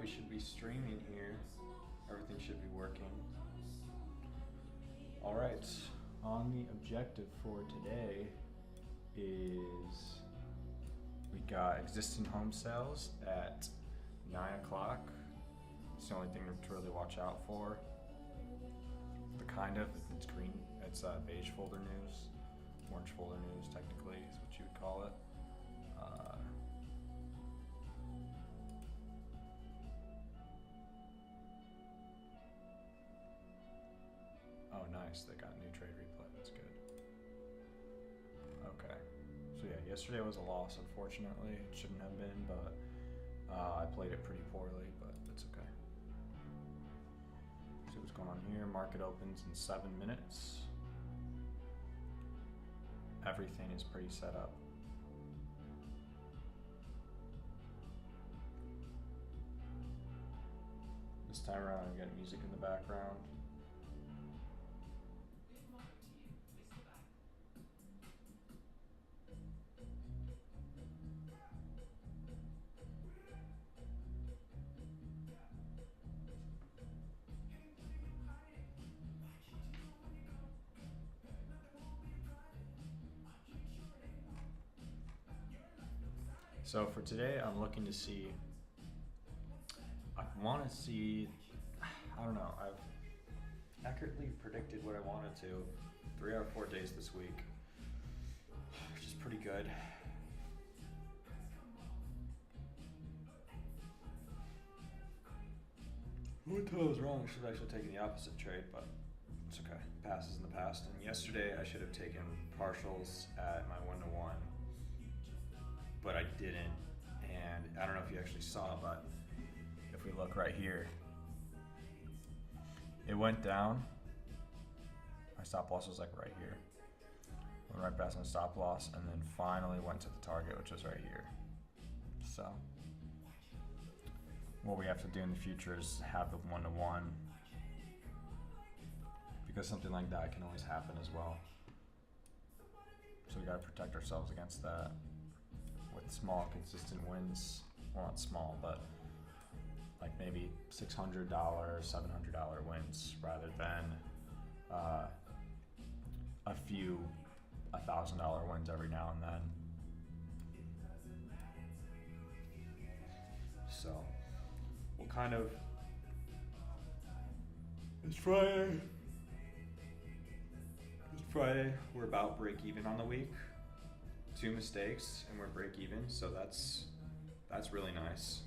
we should be streaming here. Everything should be working. All right, on the objective for today is we got existing home sales at 9 o'clock. It's the only thing to really watch out for. It's green, it's beige folder news, orange folder news technically is what you would call it. Oh nice, they got new trade replay, that's good. Okay, so yeah, yesterday was a loss unfortunately, it shouldn't have been, but I played it pretty poorly, but it's okay. See what's going on here. Market opens in 7 minutes. Everything is pretty set up. This time around I'm getting music in the background. So for today, I'm looking to see, I don't know, I've accurately predicted what I wanted to 3 out of 4 days this week, which is pretty good. What I was wrong, I should have actually taken the opposite trade, but it's okay, past is in the past. And yesterday I should have taken partials at my 1-to-1. But I didn't, and I don't know if you actually saw, but if we look right here, it went down. My stop loss was like right here. Went right past my stop loss, and then finally went to the target, which was right here. So what we have to do in the future is have the 1-to-1, because something like that can always happen as well. So we gotta protect ourselves against that with small consistent wins. Well, not small, but like maybe $600, $700 wins rather than a few $1,000 wins every now and then. So we'll kind of, it's Friday, we're about break even on the week. 2 mistakes and we're break even, so that's really nice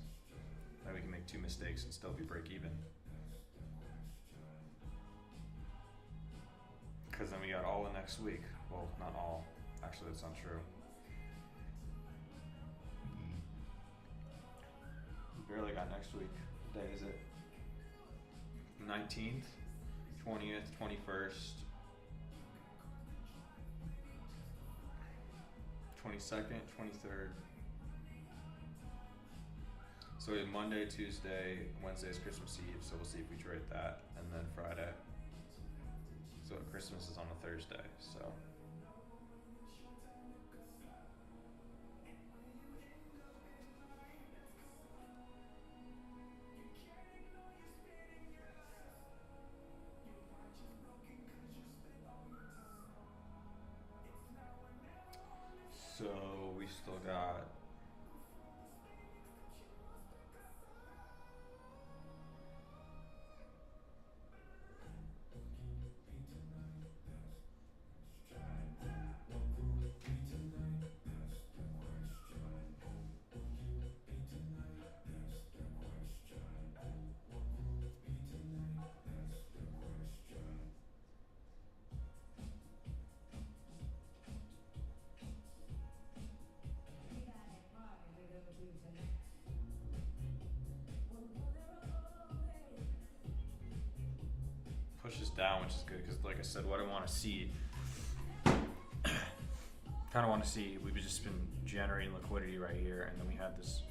that we can make 2 mistakes and still be break even. Because then we got all of next week. Well, not all. Actually, that's not true. We barely got next week. What day is it? 19th, 20th, 21st. 22nd, 23rd. So we have Monday, Tuesday, Wednesday is Christmas Eve, so we'll see if we trade that, and then Friday. So Christmas is on a Thursday, so. So we still got pushes down, which is good because, like I said, what I want to see, kind of want to see, we've just been generating liquidity right here, and then we had this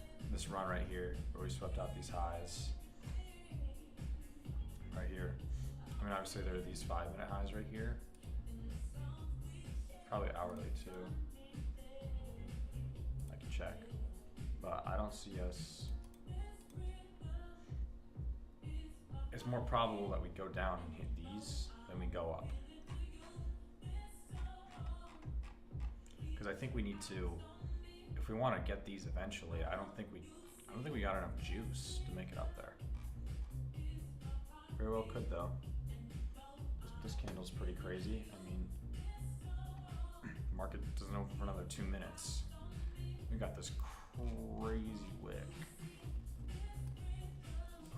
run right here where we swept out these highs right here. I mean, obviously there are these 5-minute highs right here, probably hourly too. I can check, but I don't see us. it's more probable that we go down and hit these than we go up. Because I think we need to, if we want to get these eventually, I don't think we got enough juice to make it up there. Very well could though. This candle's pretty crazy. I mean, market doesn't open for another 2 minutes. We got this crazy wick.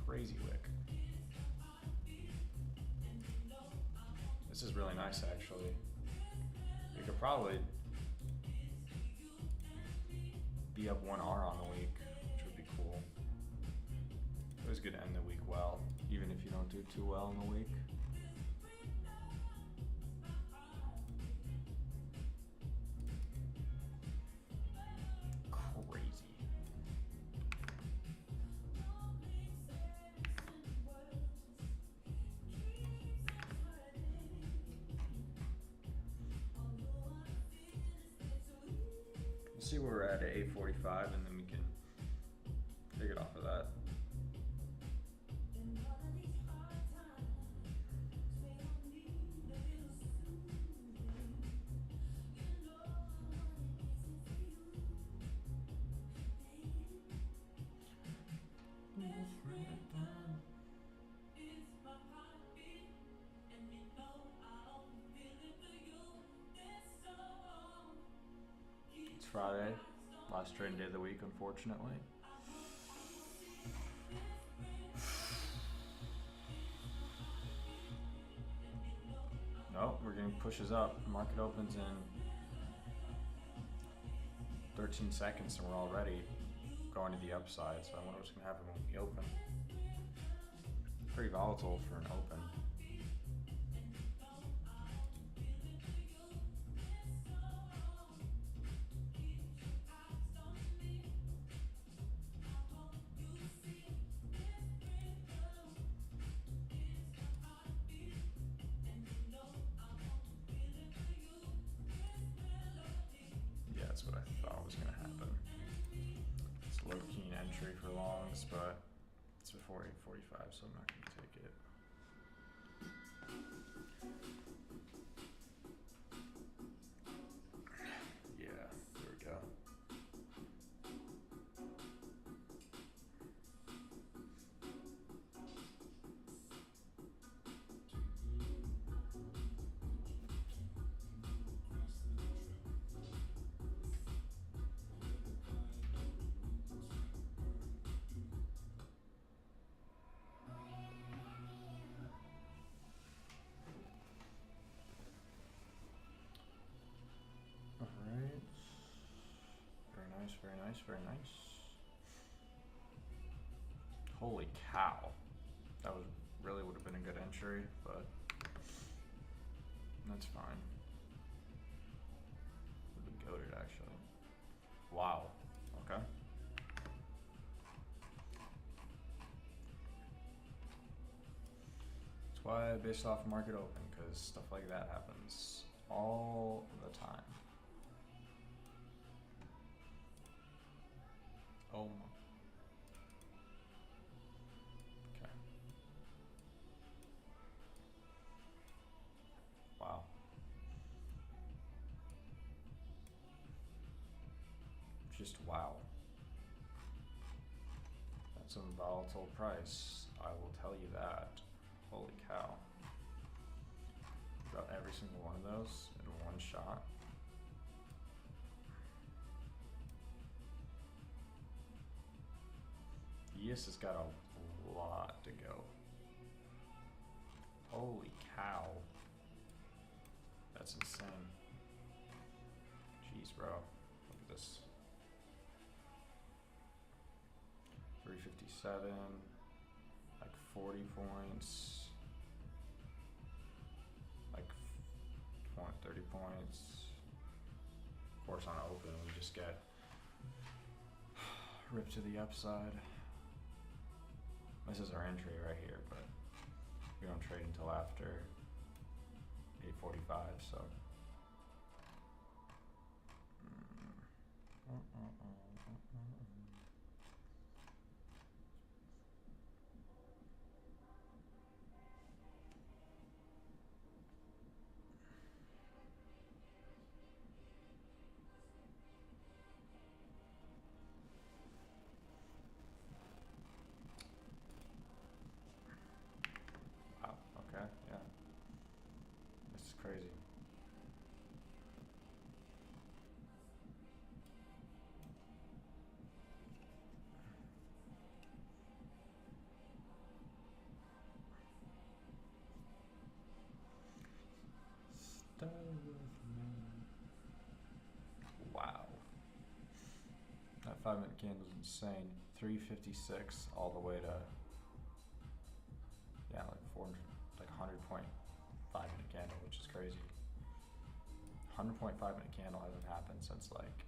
Crazy wick. This is really nice actually. We could probably be up 1R on the week, which would be cool. It was good to end the week well, even if you don't do too well in the week. See where we're at 8:45, and then we can take it off of that. Friday, last trading day of the week, unfortunately. No, we're getting pushes up. Market opens in 13 seconds and we're already going to the upside, so I wonder what's going to happen when we open. Pretty volatile for an open. That's what I thought was going to happen. It's low keen entry for longs, but it's before 8:45, so I'm not going to take it. Yeah, there we go. Very nice, very nice. Holy cow. That was really would have been a good entry, but that's fine. Would have been goated actually. Wow. Okay. That's why I based off market open, because stuff like that happens all the time. Oh my. Okay. Wow. Just wow. That's a volatile price, I will tell you that. Holy cow. Got every single one of those in one shot. ES has got a lot to go. Holy cow. That's insane. Jeez, bro. Look at this. 357. Like 40 points. Like 30 points. Of course, on open, we just get ripped to the upside. This is our entry right here, but we don't trade until after 8:45, so. 5-minute candle is insane. 356 all the way to, yeah, like 400, like 100.5-minute candle, which is crazy. 100.5-minute candle hasn't happened since like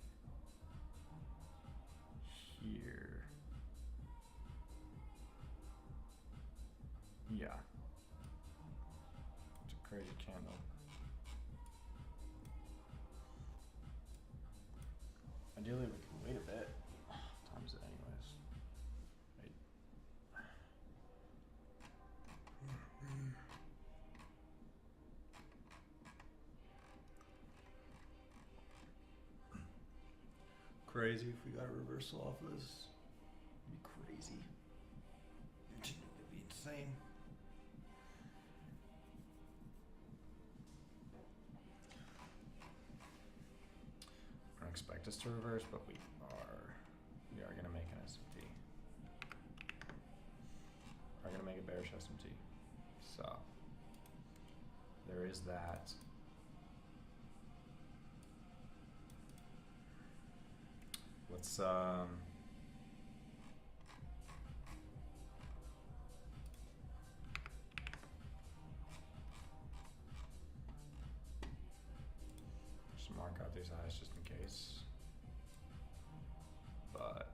here. Yeah. It's a crazy candle. Ideally, we can wait a bit. Time's it anyways. Wait. Crazy if we got a reversal off of this. It'd be crazy. It'd be insane. I don't expect us to reverse, but we are gonna make an SMT. We're gonna make a bearish SMT. So there is that. Let's just mark out these highs just in case. But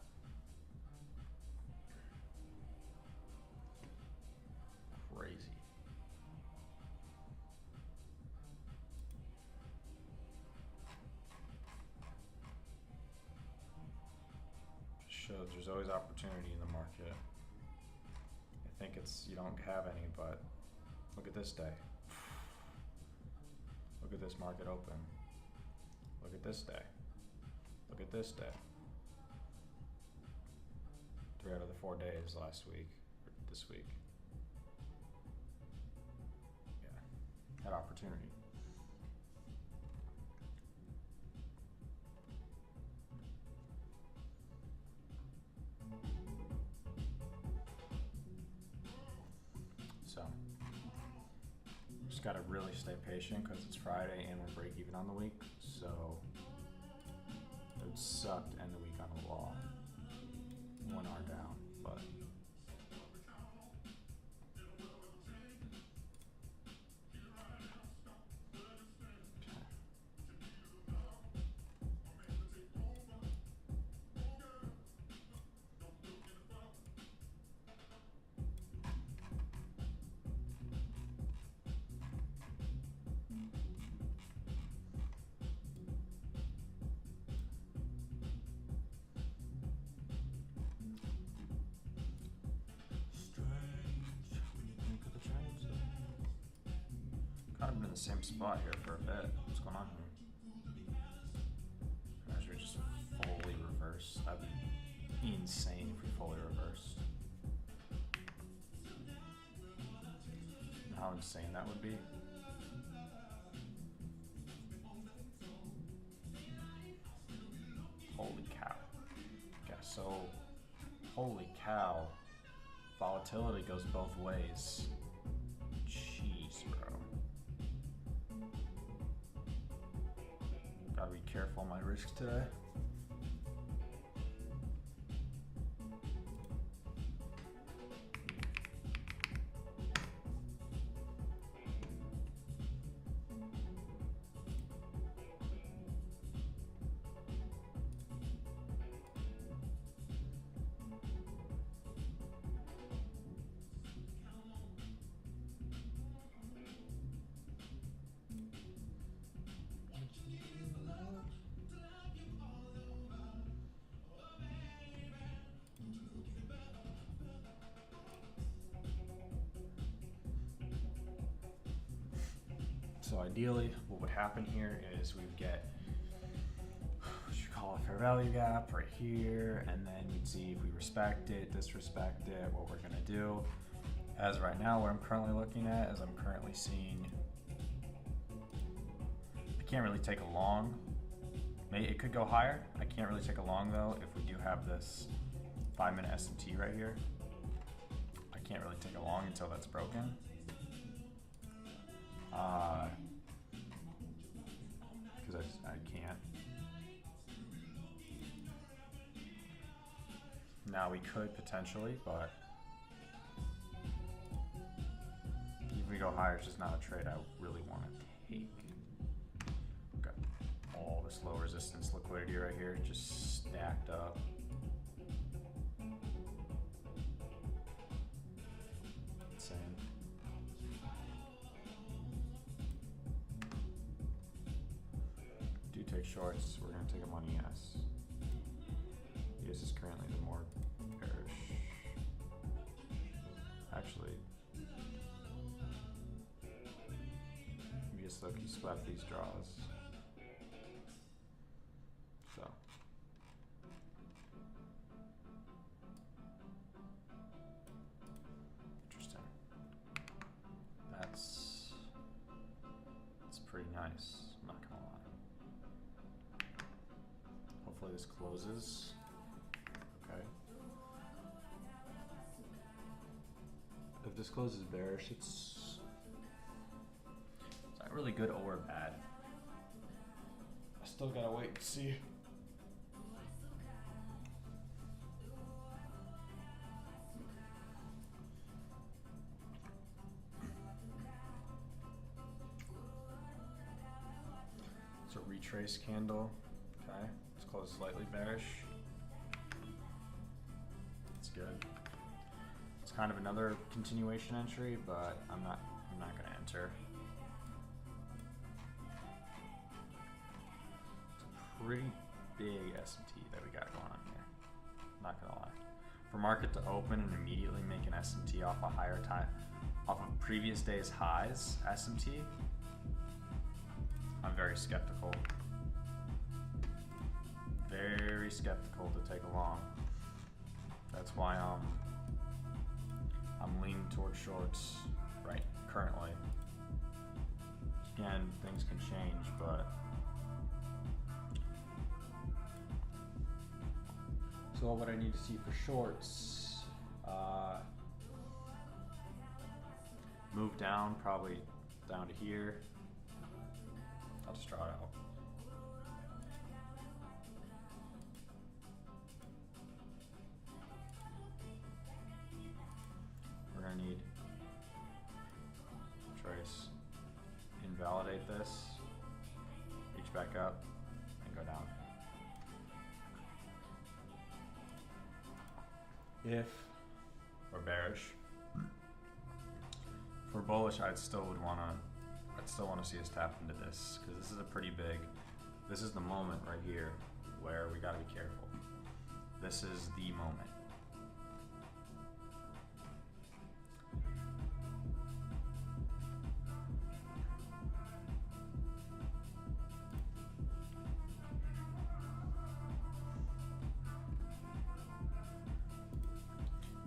crazy. Shows there's always opportunity in the market. I think it's, you don't have any, but look at this day. Look at this market open. Look at this day. Look at this day. 3 out of the 4 days last week, or this week. Yeah, had opportunity. So, just gotta really stay patient because it's Friday and we're break even on the week. So, it would suck to end the week on a low. 1 hour down, but. Kind of been in the same spot here for a bit. What's going on here? As we just fully reverse. That'd be insane if we fully reversed. How insane that would be. Holy cow. Yeah, so holy cow. Volatility goes both ways. Jeez, bro. Gotta be careful on my risks today. So ideally, what would happen here is we'd get what you call a fair value gap right here, and then you'd see if we respect it, disrespect it, what we're gonna do. As right now, what I'm currently looking at is I'm currently seeing, I can't really take a long. It could go higher. I can't really take a long though if we do have this 5-minute SMT right here. I can't really take a long until that's broken. Because I can't. Now we could potentially, but if we go higher, it's just not a trade I really want to take. Got all this low resistance liquidity right here, just stacked up. Insane. Do take shorts, we're gonna take them on ES. ES is currently the more bearish. Actually, ES low-key swept these draws. So. Interesting. That's pretty nice, I'm not gonna lie. Hopefully this closes. Okay. If this closes bearish, it's not really good or bad. I still gotta wait and see. It's a retrace candle. Okay, it's closed slightly bearish. It's good. It's kind of another continuation entry, but I'm not gonna enter. It's a pretty big S&T that we got going on here. Not gonna lie. For market to open and immediately make an S&T off a higher time, off of previous day's highs S&T, I'm very skeptical. Very skeptical to take along. That's why I'm leaning towards shorts right currently. Again, things can change, but so what I need to see for shorts, move down, probably down to here. I'll just draw it out. We're gonna need trace, invalidate this, reach back up, and go down. If we're bearish, if we're bullish, I'd still want to see us tap into this, because this is a pretty big, this is the moment right here where we gotta be careful. This is the moment.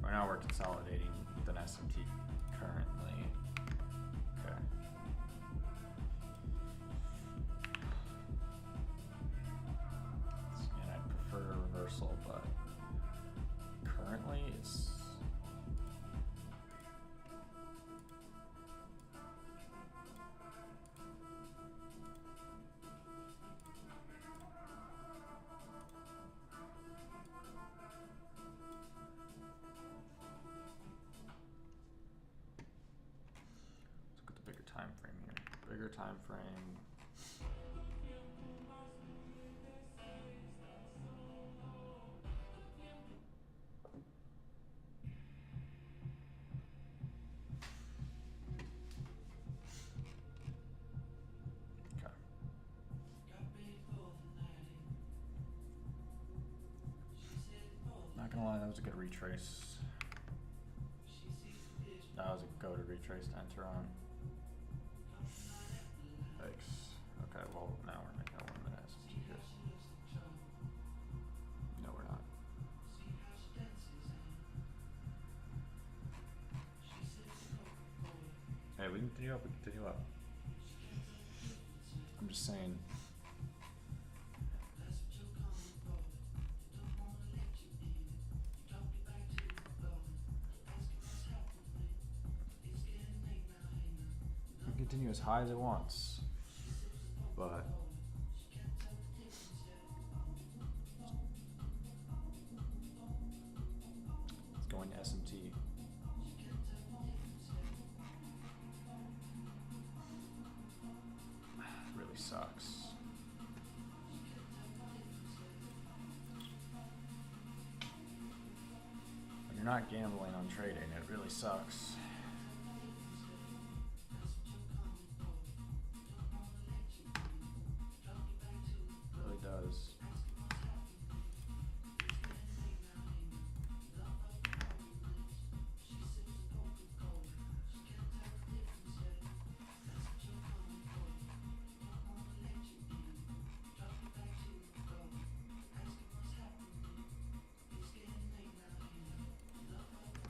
Right now we're consolidating with an S&T currently. Okay. And I'd prefer a reversal, but currently it's time frame here. Bigger time frame. Okay. Not gonna lie, that was a good retrace. That was a go to retrace to enter on. Thanks. Okay, well, now we're making a 1 minute S&T here. No, we're not. Hey, we can continue up, I'm just saying. We can continue as high as it wants. But not gambling on trading, it really sucks. It really does.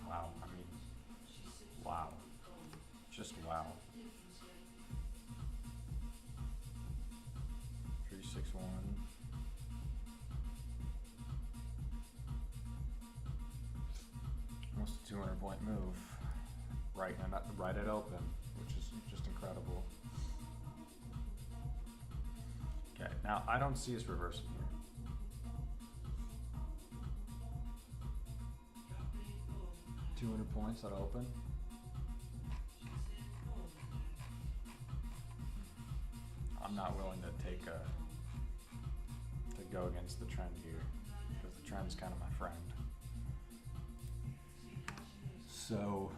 Wow, I mean, wow. Just wow. 361. Almost a 200-point move. Right at open, which is just incredible. Okay, now I don't see us reversing here. $200 points at open. I'm not willing to go against the trend here, because the trend's kind of my friend. So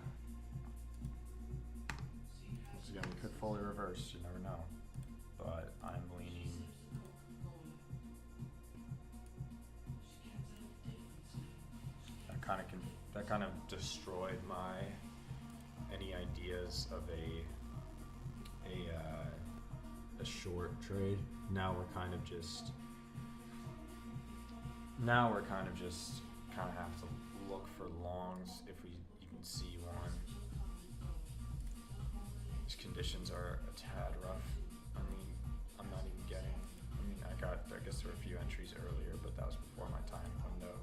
once again, we could fully reverse, you never know. But I'm leaning that kind of destroyed any ideas of a short trade. Now we're kind of just have to look for longs if we even see one. These conditions are a tad rough. I mean, I'm not even getting. I guess there were a few entries earlier, but that was before my time window.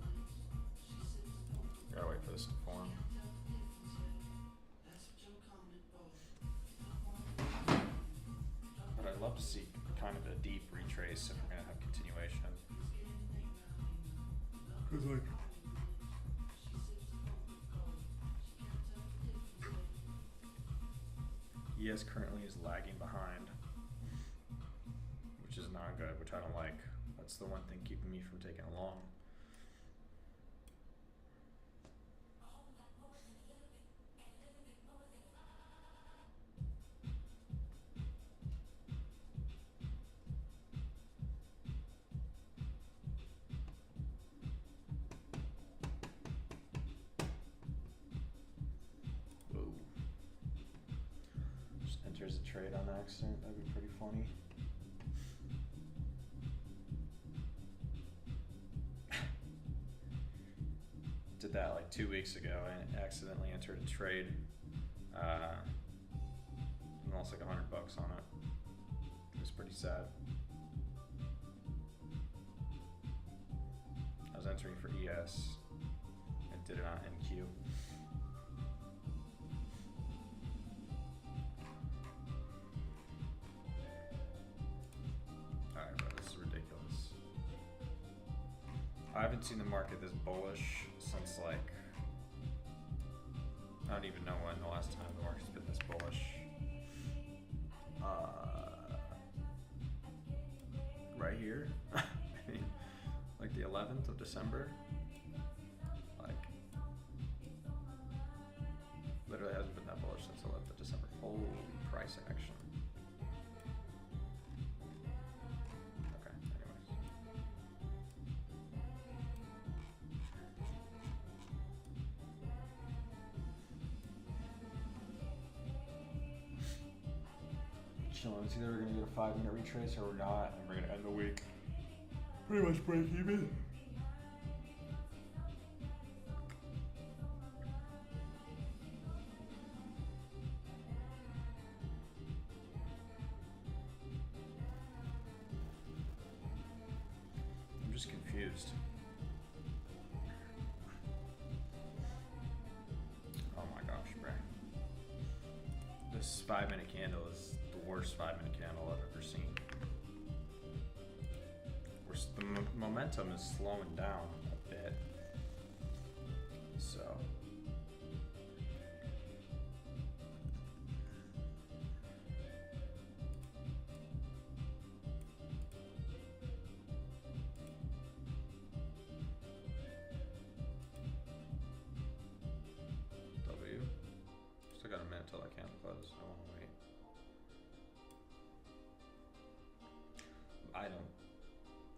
Gotta wait for this to form. But I'd love to see kind of a deep retrace if we're gonna have continuation. Cause like ES currently is lagging behind, which is not good, which I don't like. That's the one thing keeping me from taking a long. Enters a trade on accident, that'd be pretty funny. Did that like 2 weeks ago and accidentally entered a trade. And lost like $100 on it. It was pretty sad. I was entering for ES and did it on NQ. I haven't seen the market this bullish since like, I don't even know when the last time the market's been this bullish. Right here, I mean, like the 11th of December, like, literally hasn't been that bullish since the 11th of December. Holy price action. It's either we're going to get a 5-minute retrace or we're not, and we're going to end the week pretty much break even. I'm just confused. Oh my gosh, bro. This 5-minute candle is worst 5-minute candle I've ever seen. The momentum is slowing down a bit. So close. I want to wait.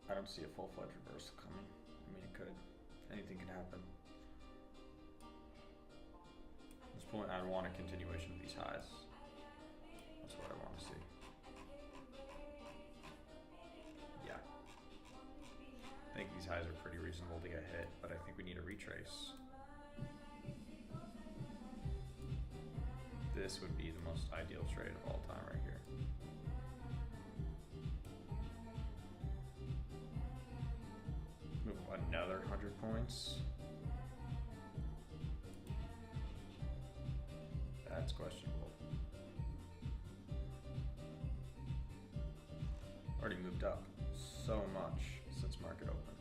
I don't see a full-fledged reversal coming. I mean, it could. Anything could happen. At this point, I want a continuation of these highs. That's what I want to see. Yeah. I think these highs are pretty reasonable to get hit, but I think we need a retrace. This would be the most ideal trade of all time right here. Move another 100 points. That's questionable. Already moved up so much since market open.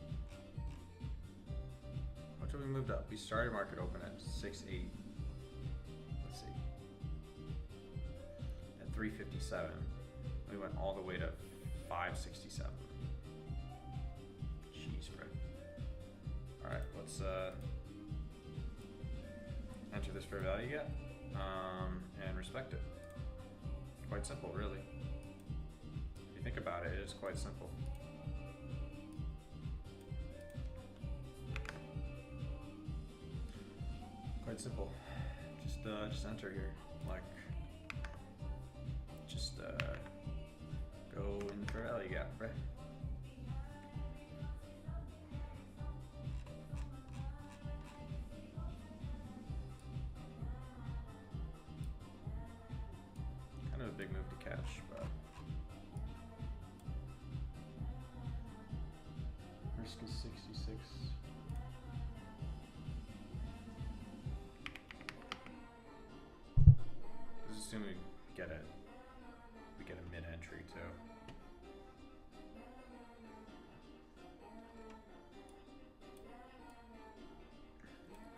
How much have we moved up? We started market open at 680. Let's see. At 357. We went all the way to 567. Jeez, Fred. Alright, let's enter this fair value gap and respect it. Quite simple, really. If you think about it, it is quite simple. Quite simple. Just enter here. Like, just go in the fair value gap, right? Kind of a big move to catch, but risk is 66. Let's assume we get a mid-entry too.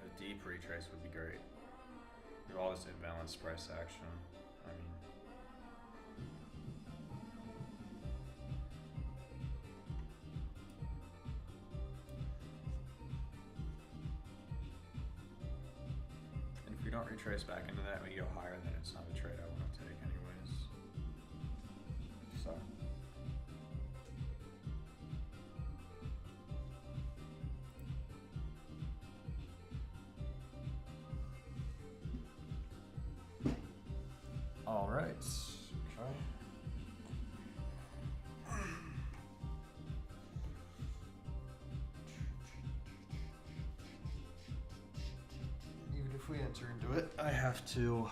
A deep retrace would be great. We have all this imbalanced price action. I mean, and if we don't retrace back into that, we go higher, then it's not a trade I want to take anyways. So. All right, try. Even if we enter into it, I have to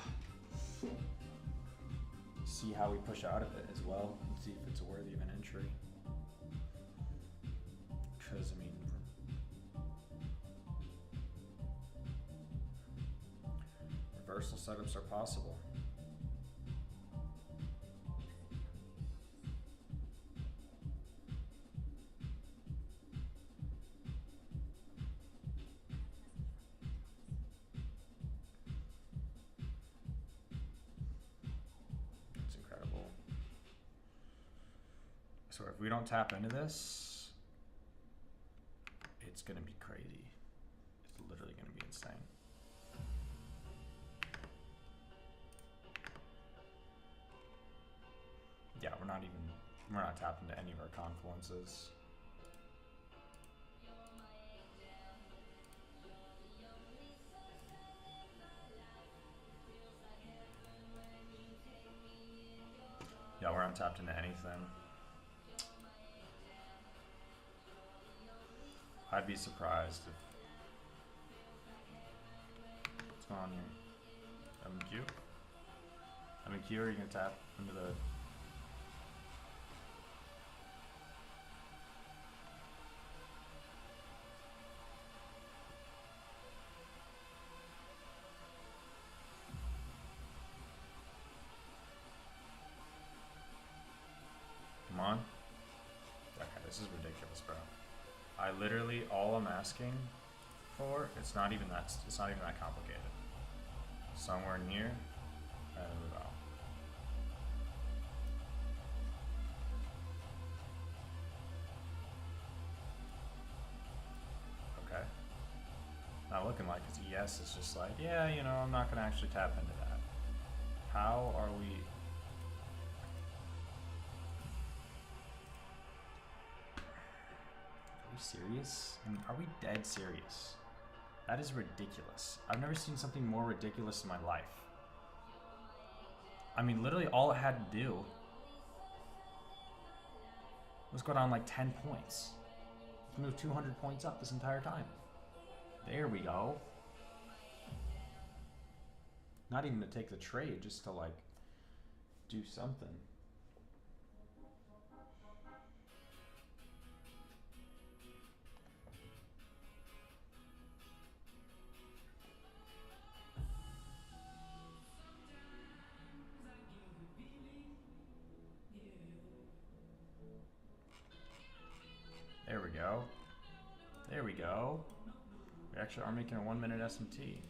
see how we push out of it as well and see if it's worthy of an entry. Because, I mean, reversal setups are possible. So if we don't tap into this, it's gonna be crazy. It's literally gonna be insane. Yeah, we're not tapped into any of our confluences. Yeah, we're not tapped into anything. I'd be surprised if... What's going on here? MQ, are you gonna tap into the... Come on. Okay, this is ridiculous, bro. I literally, all I'm asking for, it's not even that complicated. Somewhere near, and move out. Okay. Not looking like his ES is just like, yeah, you know, I'm not gonna actually tap into that. How are we? Are we serious? I mean, are we dead serious? That is ridiculous. I've never seen something more ridiculous in my life. I mean, literally all it had to do was go down like 10 points. Let's move 200 points up this entire time. There we go. Not even to take the trade, just to like do something. There we go. There we go. We actually are making a 1 minute SMT.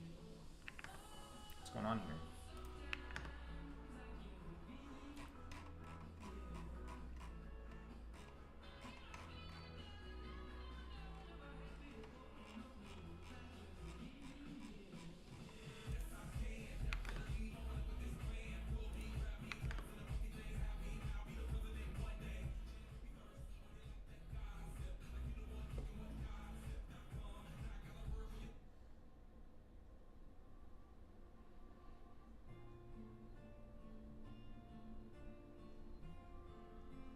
What's going on here?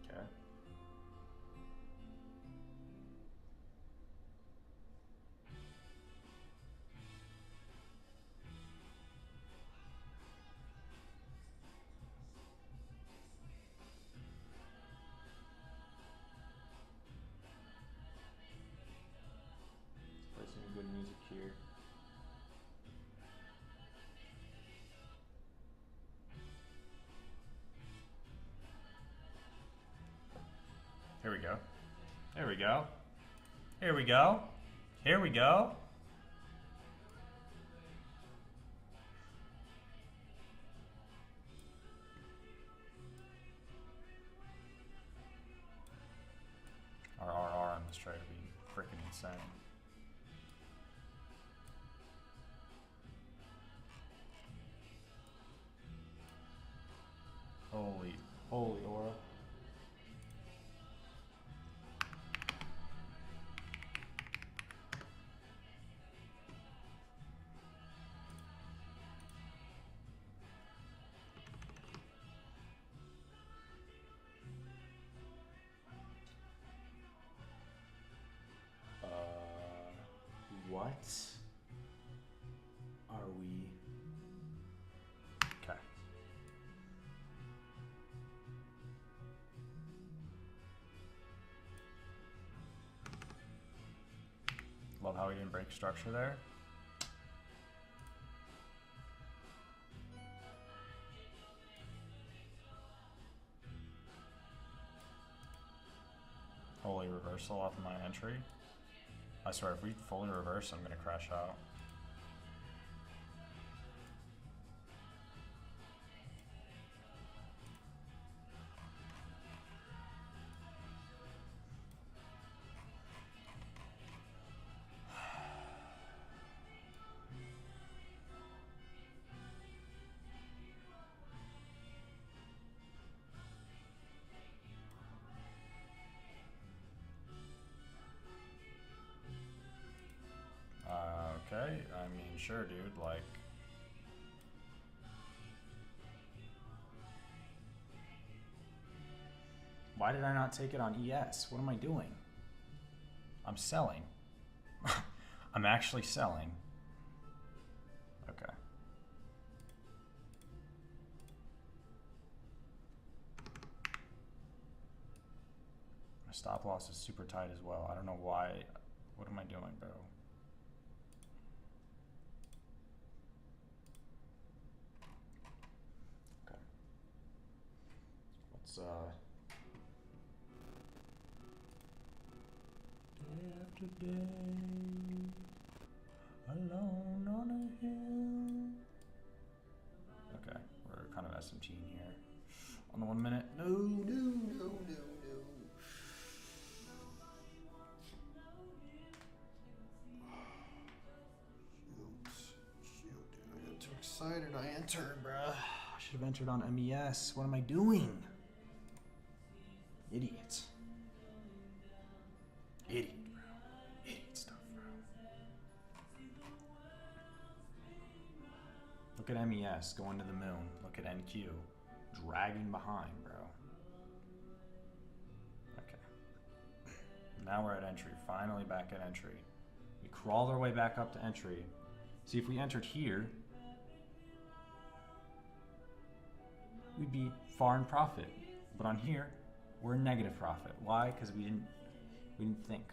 Okay. Let's play some good music here. Here we go. There we go. Here we go. Here we go. Our RR on this trade would be freaking insane. Holy aura. What are we? Okay. Love how we didn't break structure there. Holy reversal off of my entry. I swear, if we fully reverse, I'm gonna crash out. Okay, I mean, sure, dude, like... Why did I not take it on ES? What am I doing? I'm selling. I'm actually selling. Okay. My stop loss is super tight as well. I don't know why. What am I doing, bro? Okay. Let's day after day, alone on a hill. Okay, we're kind of SMTing here. On the 1 minute. No. Shoot, dude, I got too excited. I entered, bruh. should have entered on MES. What am I doing? Idiot. Idiot, bro. Idiot stuff, bro. Look at MES going to the moon. Look at NQ dragging behind, bro. Okay. Now we're at entry. Finally back at entry. We crawled our way back up to entry. See, if we entered here, we'd be far in profit. But on here, we're in negative profit. Why? Because we didn't think.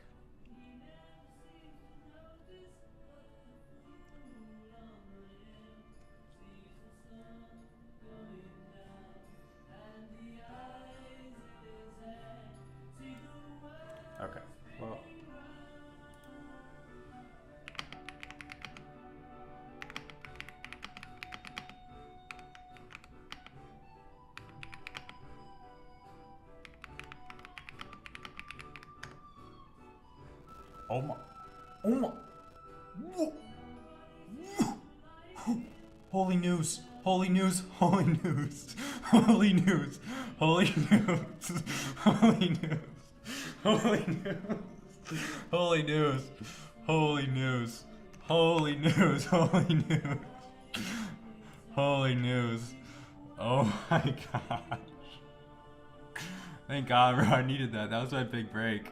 Okay, well. Oh my. Oh my. Whoa. Holy news. Holy news. Holy news. Holy news. Holy news. Holy news. Holy news. Holy news. Holy news. Holy news. Holy news. Holy news. Oh my gosh. Thank God, bro. I needed that. That was my big break.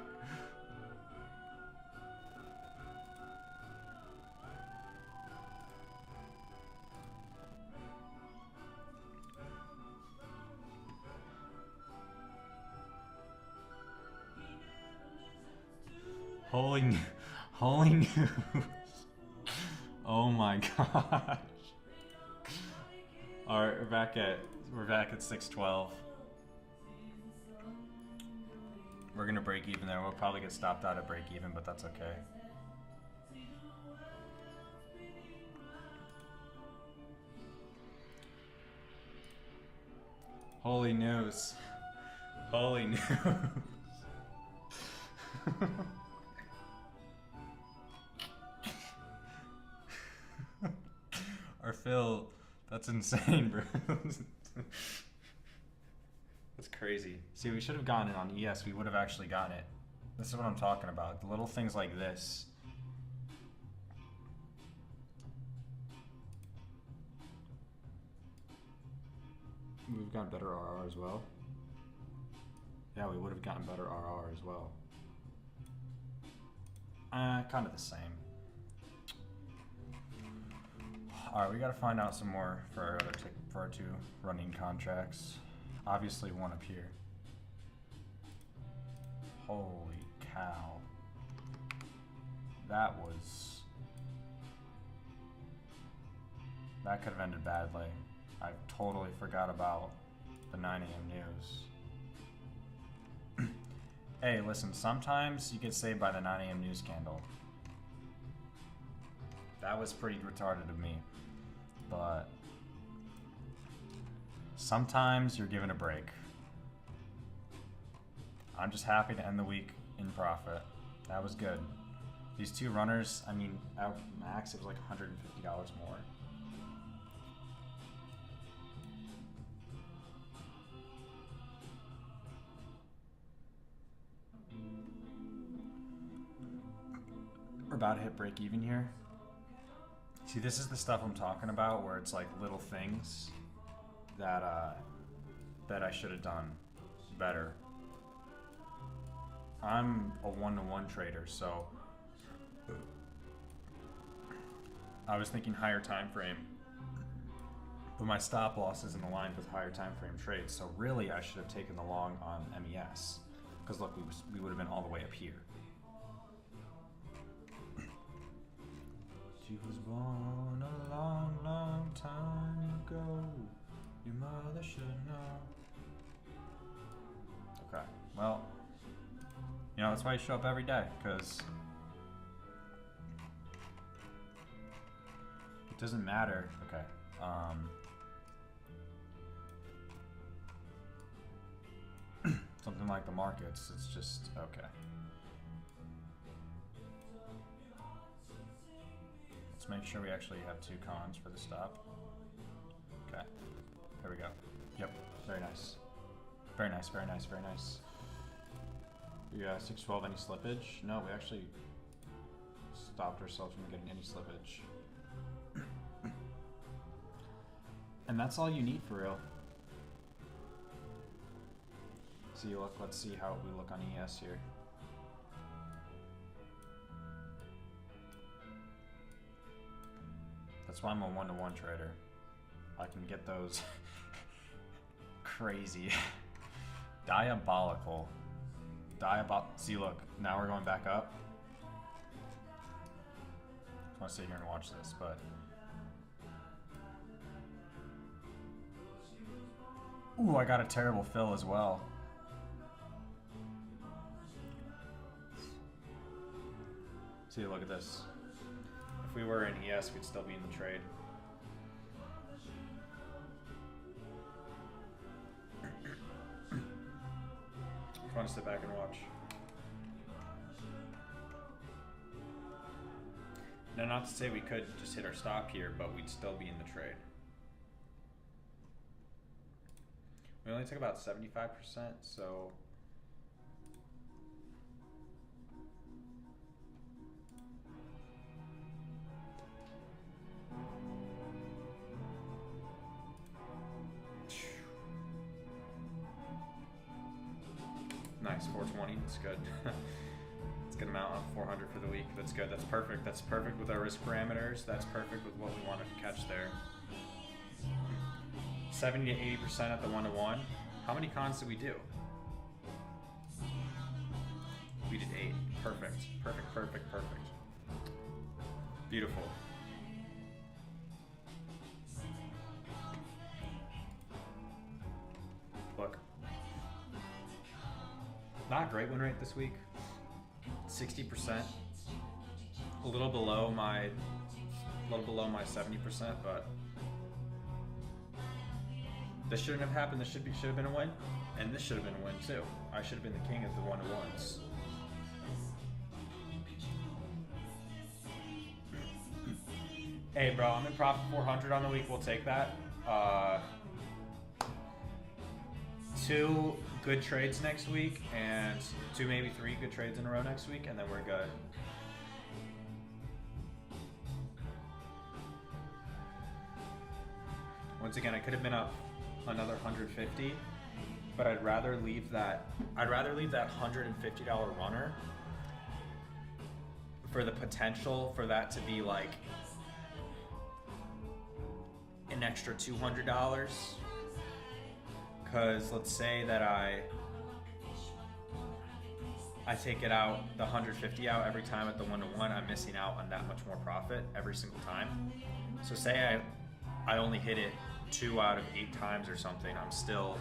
Holy news. Oh my gosh. Alright, we're back at 612. We're gonna break even there. We'll probably get stopped out at break even, but that's okay. Holy news. Holy news. Or Phil, that's insane, bro. That's crazy. See, we should have gotten it on ES. We would have actually gotten it. This is what I'm talking about. The little things like this. We've gotten better RR as well. Yeah, we would have gotten better RR as well. Kind of the same. Alright, we gotta find out some more for our two running contracts. Obviously one up here. Holy cow. That could have ended badly. I totally forgot about the 9 a.m. news. Hey, listen, sometimes you get saved by the 9 a.m. news scandal. That was pretty retarded of me. But sometimes you're given a break. I'm just happy to end the week in profit. That was good. These two runners, I mean, at max it was like $150 more. We're about to hit break even here. See, this is the stuff I'm talking about, where it's like little things that that I should have done better. I'm a one-to-one trader, so I was thinking higher time frame, but my stop loss isn't aligned with higher time frame trades. So really, I should have taken the long on MES, because look, we would have been all the way up here. She was born a long, long time ago. Your mother should know. Okay, well, you know, that's why you show up every day, because it doesn't matter. Okay, something like the markets, it's just, okay. Make sure we actually have two cons for the stop. Okay. There we go. Yep, very nice. Very nice, very nice, very nice. Yeah, 612, any slippage? No, we actually stopped ourselves from getting any slippage. And that's all you need for real. See, look, let's see how we look on ES here. That's why I'm a one-to-one trader. I can get those crazy, diabolical. See, look, now we're going back up. I want to sit here and watch this, but ooh, I got a terrible fill as well. See, look at this. If we were in ES, we'd still be in the trade. I want to sit back and watch. Now, not to say we could just hit our stop here, but we'd still be in the trade. We only took about 75%, so nice, 420, that's good. It's a good amount on 400 for the week. That's good, that's perfect. That's perfect with our risk parameters. That's perfect with what we wanted to catch there. 70 to 80% at the one-to-one. How many cons did we do? We did 8. Perfect, perfect, perfect, perfect. Beautiful. Look. Not a great win rate this week. 60%. A little below my 70%, but this shouldn't have happened. This should have been a win, and this should have been a win too. I should have been the king of the one-to-ones. Hey, bro, I'm in profit 400 on the week. We'll take that. 2 good trades next week, and 2, maybe 3 good trades in a row next week, and then we're good. Once again, I could have been up another 150, but I'd rather leave that $150 runner for the potential for that to be like an extra $200. Because let's say that I take it out, the 150 out every time at the one-to-one, I'm missing out on that much more profit every single time. So say I only hit it 2 out of 8 times or something, I'm still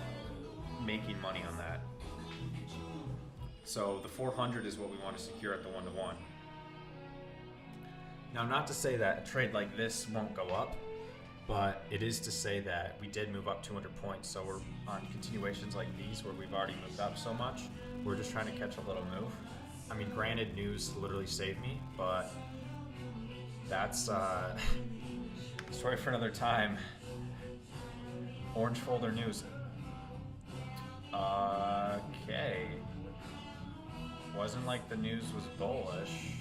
making money on that. So the 400 is what we want to secure at the one-to-one. Now, not to say that a trade like this won't go up, but it is to say that we did move up 200 points, so we're on continuations like these where we've already moved up so much, we're just trying to catch a little move. I mean, granted, news literally saved me, but that's story for another time. Orange folder news. Okay. Wasn't like the news was bullish.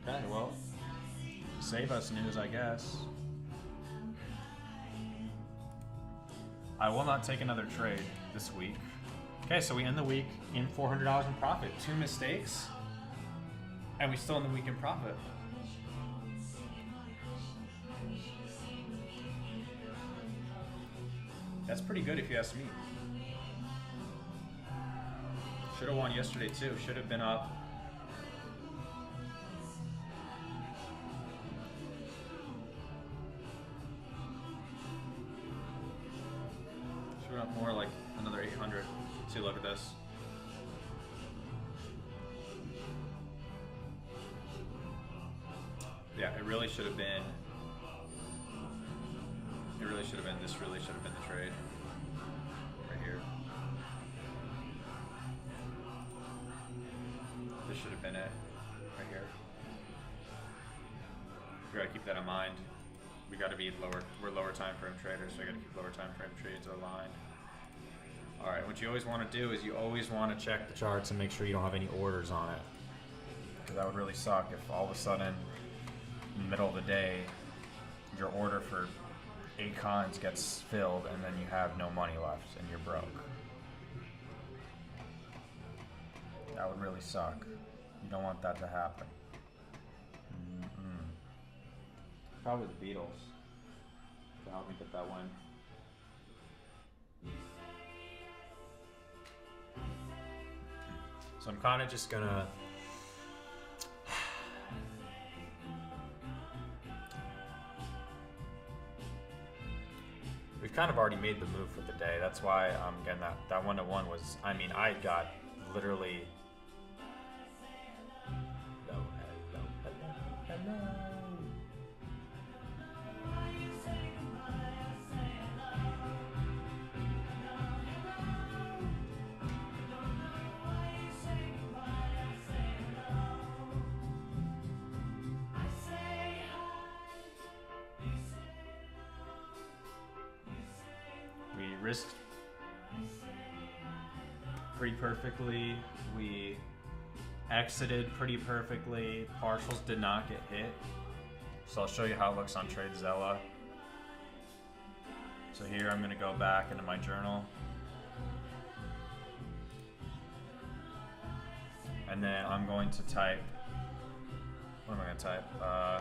Okay, well, save us news, I guess. I will not take another trade this week. Okay, so we end the week in $400 in profit. 2 mistakes, and we still end the week in profit. That's pretty good if you ask me. Should have won yesterday too. Should have been up. Should have been up more, like another 800. See, look at this. Yeah, it really should have been. It really should have been. This really should have been the trade right here. should have been it right here. We gotta keep that in mind. We gotta be lower, we're lower time frame traders, so I gotta keep lower time frame trades aligned. Alright, what you always wanna do is you always wanna check the charts and make sure you don't have any orders on it. Because that would really suck if all of a sudden, in the middle of the day, your order for 8 cons gets filled and then you have no money left and you're broke. That would really suck. You don't want that to happen. Probably the Beatles to help me get that win. So I'm kind of just gonna we've kind of already made the move for the day. That's why again that 1-to-1 was, I mean, I got literally hello. We risked pretty perfectly. We exited pretty perfectly. Partials did not get hit. So I'll show you how it looks on TradeZella. So here I'm gonna go back into my journal. And then I'm going to type, what am I gonna type? I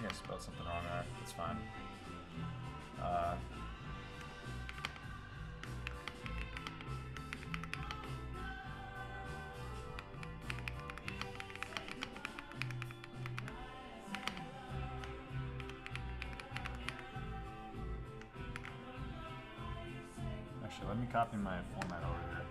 think I spelled something wrong there. It's fine. Actually, let me copy my format over here.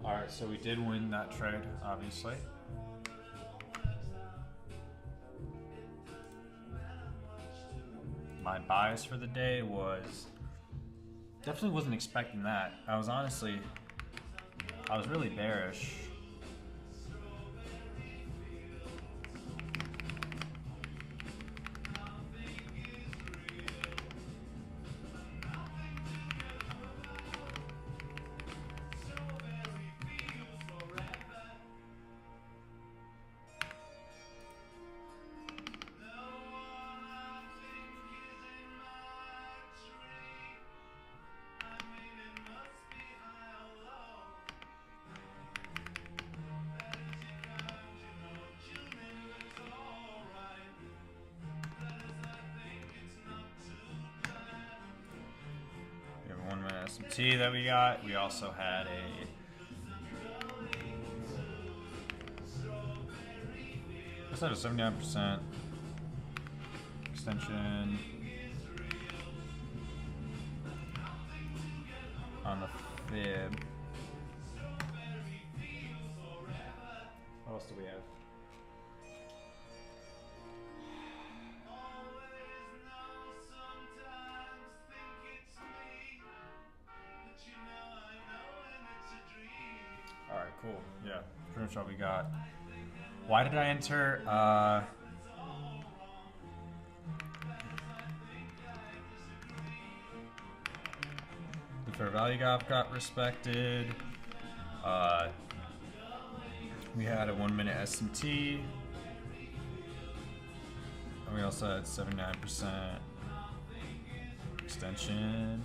Alright, so we did win that trade, obviously. My bias for the day was, definitely wasn't expecting that. I was really bearish. SMT that we got. We also had a I said a 79% extension on the fib. What else do we have? All right, cool. Yeah, pretty much all we got. Why did I enter? The fair value gap got respected. We had a 1 minute SMT. And we also had 79% extension.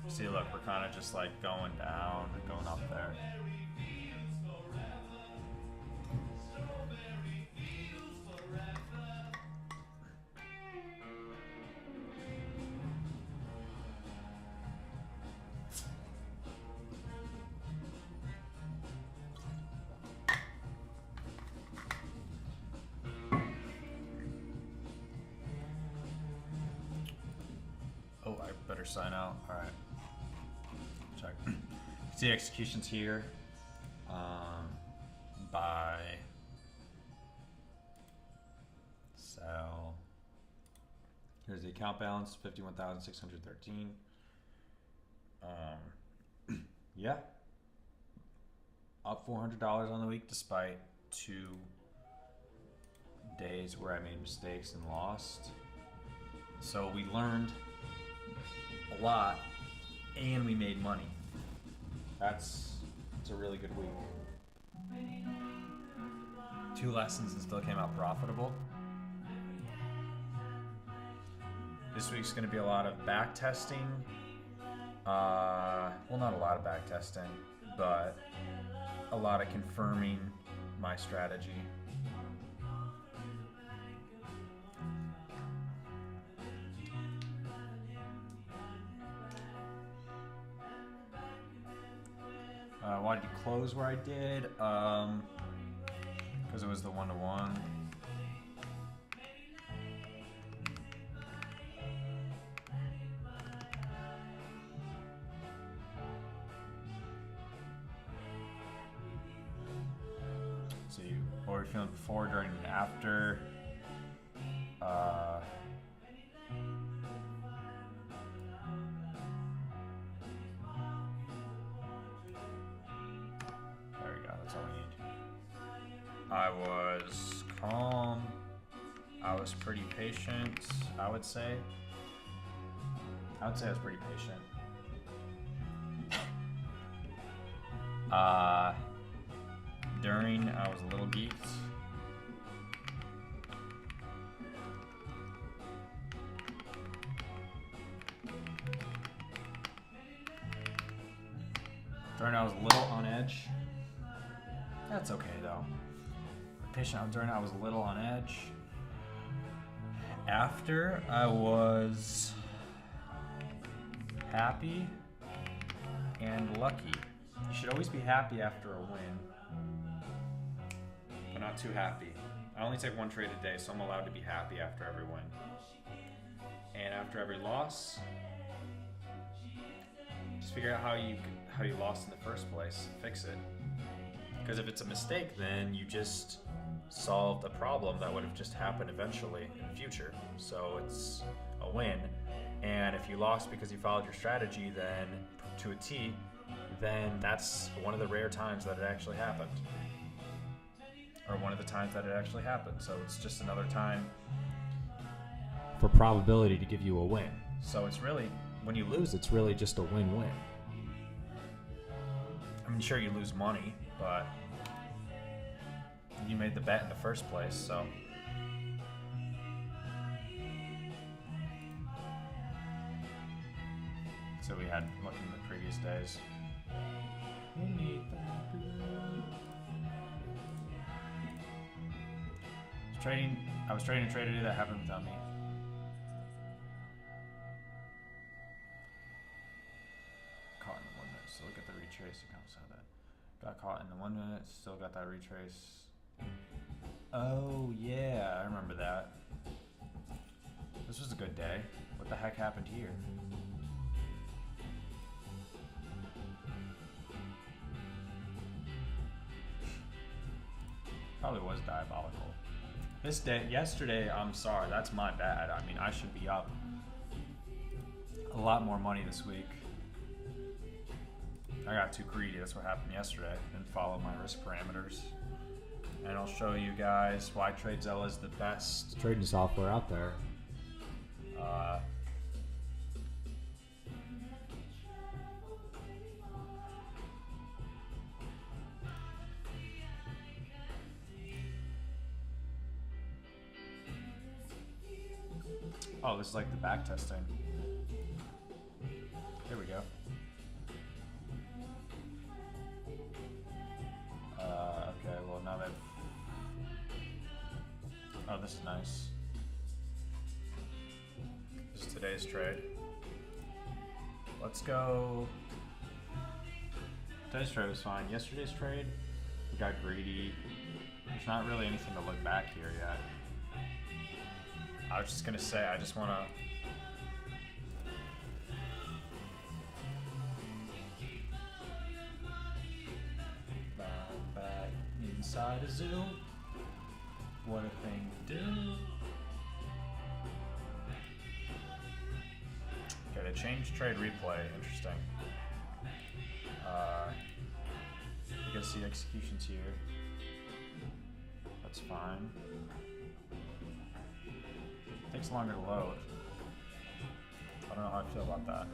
See, look, we're kind of just like going down and going up there. Oh, I better sign out. All right. Check. See executions here. Buy. Sell. Here's the account balance, 51,613. Yeah. Up $400 on the week despite 2 days where I made mistakes and lost. So we learned a lot and we made money. It's a really good week. 2 lessons and still came out profitable. This week's going to be a lot of back testing. Well, not a lot of back testing, but a lot of confirming my strategy. Why did you close where I did? Because it was the 1-to-1. See, what were you feeling before, during, and after? There we go, that's all we need. I was calm. I was pretty patient, I would say. I was pretty patient. During, I was a little geeked. During, I was a little on edge. That's okay though. Patient. During, I was a little on edge. After, I was happy and lucky. You should always be happy after a win, but not too happy. I only take 1 trade a day, so I'm allowed to be happy after every win. And after every loss, just figure out how you lost in the first place, fix it. Because if it's a mistake, then you just solved a problem that would have just happened eventually in the future. So it's a win. And if you lost because you followed your strategy, then to a T, then that's one of the rare times that it actually happened. Or one of the times that it actually happened. So it's just another time for probability to give you a win. So it's really, when you lose, it's really just a win-win. I'm sure you lose money, but you made the bet in the first place, so. So we had looking at the previous days. I was trading a trade today that happened without me. Caught in the 1 minute, still got the retrace. You can also have that. Got caught in the 1 minute, still got that retrace. Oh yeah, I remember that. This was a good day. What the heck happened here? Probably was diabolical. Yesterday, I'm sorry, that's my bad. I mean, I should be up a lot more money this week. I got too greedy, that's what happened yesterday. Didn't follow my risk parameters. And I'll show you guys why TradeZella is the best trading software out there. Oh, this is like the back testing. Here we go. Okay, well now they've... Oh, this is nice. This is today's trade. Let's go... Today's trade was fine. Yesterday's trade, we got greedy. There's not really anything to look back here yet. I was just gonna say, I just wanna... Back inside a zoo. What a thing to do. Okay, they changed trade replay. Interesting. You can see executions here. That's fine. Takes longer to load. I don't know how I feel about that.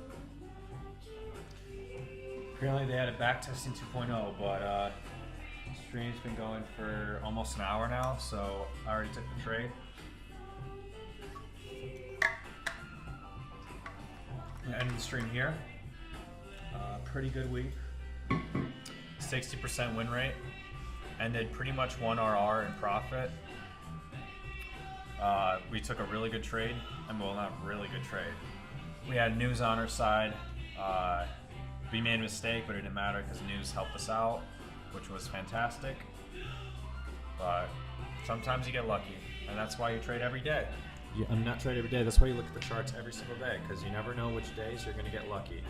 Apparently they had a backtesting 2.0, but stream's been going for almost an hour now, so I already took the trade. End of the stream here. Pretty good week. 60% win rate. Ended pretty much 1 RR in profit. We took a really good trade, and well, not really good trade. We had news on our side. We made a mistake, but it didn't matter because news helped us out, which was fantastic. But sometimes you get lucky, and that's why you trade every day. I'm not trade every day. That's why you look at the charts every single day, because you never know which days you're going to get lucky.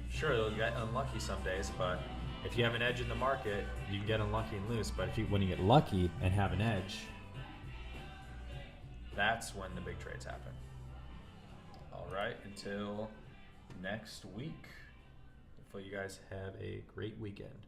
Sure, you'll get unlucky some days, but if you have an edge in the market, you can get unlucky and lose. But when you get lucky and have an edge, that's when the big trades happen. All right, until next week. Hopefully you guys have a great weekend.